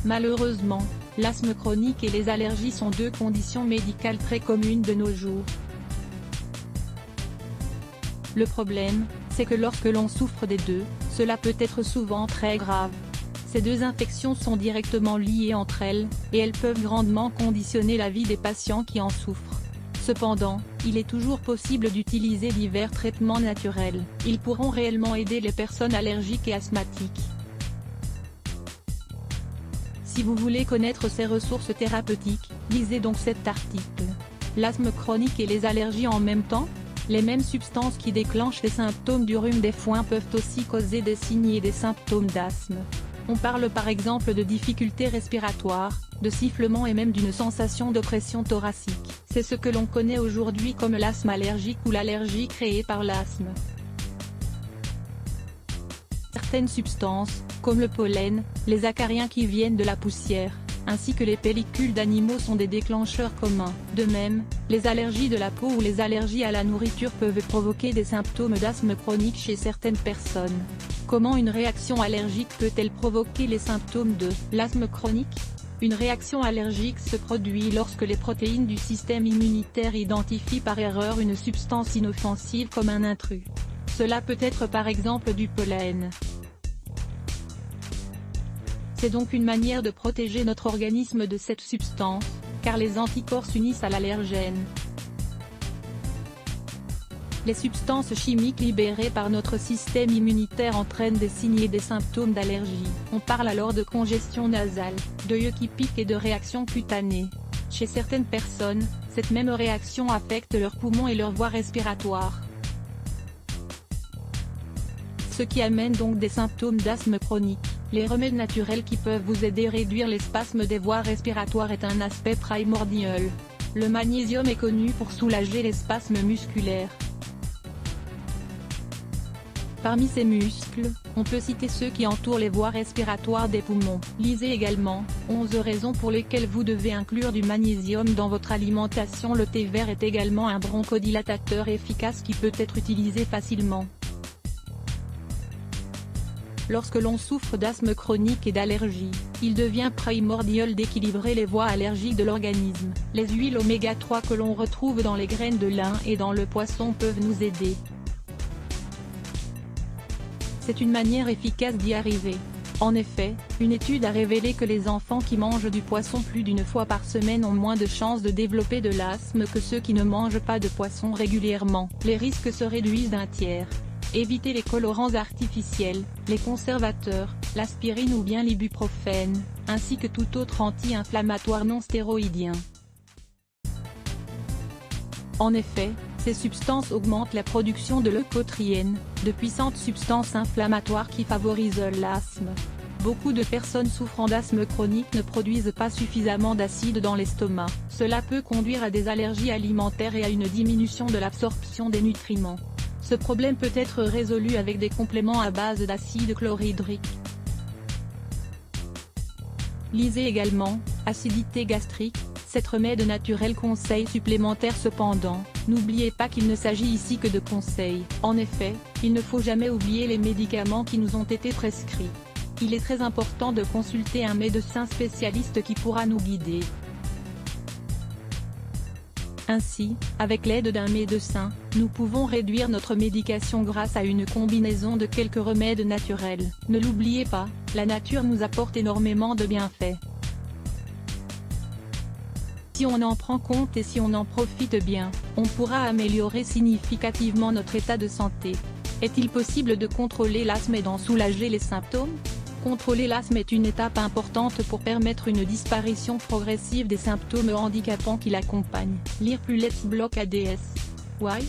Malheureusement, l'asthme chronique et les allergies sont deux conditions médicales très communes de nos jours. Le problème, c'est que lorsque l'on souffre des deux, cela peut être souvent très grave. Ces deux infections sont directement liées entre elles, et elles peuvent grandement conditionner la vie des patients qui en souffrent. Cependant, il est toujours possible d'utiliser divers traitements naturels. Ils pourront réellement aider les personnes allergiques et asthmatiques. Si vous voulez connaître ces ressources thérapeutiques, lisez donc cet article. L'asthme chronique et les allergies en même temps? Les mêmes substances qui déclenchent les symptômes du rhume des foins peuvent aussi causer des signes et des symptômes d'asthme. On parle par exemple de difficultés respiratoires, de sifflements et même d'une sensation d'oppression thoracique. C'est ce que l'on connaît aujourd'hui comme l'asthme allergique ou l'allergie créée par l'asthme. Certaines substances, comme le pollen, les acariens qui viennent de la poussière, ainsi que les pellicules d'animaux sont des déclencheurs communs. De même, les allergies de la peau ou les allergies à la nourriture peuvent provoquer des symptômes d'asthme chronique chez certaines personnes. Comment une réaction allergique peut-elle provoquer les symptômes de l'asthme chronique? Une réaction allergique se produit lorsque les protéines du système immunitaire identifient par erreur une substance inoffensive comme un intrus. Cela peut être par exemple du pollen. C'est donc une manière de protéger notre organisme de cette substance, car les anticorps s'unissent à l'allergène. Les substances chimiques libérées par notre système immunitaire entraînent des signes et des symptômes d'allergie. On parle alors de congestion nasale, de yeux qui piquent et de réactions cutanées. Chez certaines personnes, cette même réaction affecte leurs poumons et leurs voies respiratoires. Ce qui amène donc des symptômes d'asthme chronique. Les remèdes naturels qui peuvent vous aider à réduire les spasmes des voies respiratoires est un aspect primordial. Le magnésium est connu pour soulager les spasmes musculaires. Parmi ces muscles, on peut citer ceux qui entourent les voies respiratoires des poumons. Lisez également, 11 raisons pour lesquelles vous devez inclure du magnésium dans votre alimentation. Le thé vert est également un bronchodilatateur efficace qui peut être utilisé facilement. Lorsque l'on souffre d'asthme chronique et d'allergie, il devient primordial d'équilibrer les voies allergiques de l'organisme. Les huiles oméga 3 que l'on retrouve dans les graines de lin et dans le poisson peuvent nous aider. C'est une manière efficace d'y arriver. En effet, une étude a révélé que les enfants qui mangent du poisson plus d'une fois par semaine ont moins de chances de développer de l'asthme que ceux qui ne mangent pas de poisson régulièrement. Les risques se réduisent d'un tiers. Évitez les colorants artificiels, les conservateurs, l'aspirine ou bien l'ibuprofène, ainsi que tout autre anti-inflammatoire non stéroïdien. En effet, ces substances augmentent la production de leucotriènes, de puissantes substances inflammatoires qui favorisent l'asthme. Beaucoup de personnes souffrant d'asthme chronique ne produisent pas suffisamment d'acide dans l'estomac. Cela peut conduire à des allergies alimentaires et à une diminution de l'absorption des nutriments. Ce problème peut être résolu avec des compléments à base d'acide chlorhydrique. Lisez également, acidité gastrique, 7 remèdes naturels. Conseils supplémentaires. Cependant, n'oubliez pas qu'il ne s'agit ici que de conseils. En effet, il ne faut jamais oublier les médicaments qui nous ont été prescrits. Il est très important de consulter un médecin spécialiste qui pourra nous guider. Ainsi, avec l'aide d'un médecin, nous pouvons réduire notre médication grâce à une combinaison de quelques remèdes naturels. Ne l'oubliez pas, la nature nous apporte énormément de bienfaits. Si on en prend compte et si on en profite bien, on pourra améliorer significativement notre état de santé. Est-il possible de contrôler l'asthme et d'en soulager les symptômes? Contrôler l'asthme est une étape importante pour permettre une disparition progressive des symptômes handicapants qui l'accompagnent. Lire plus Let's Block ADS. Why?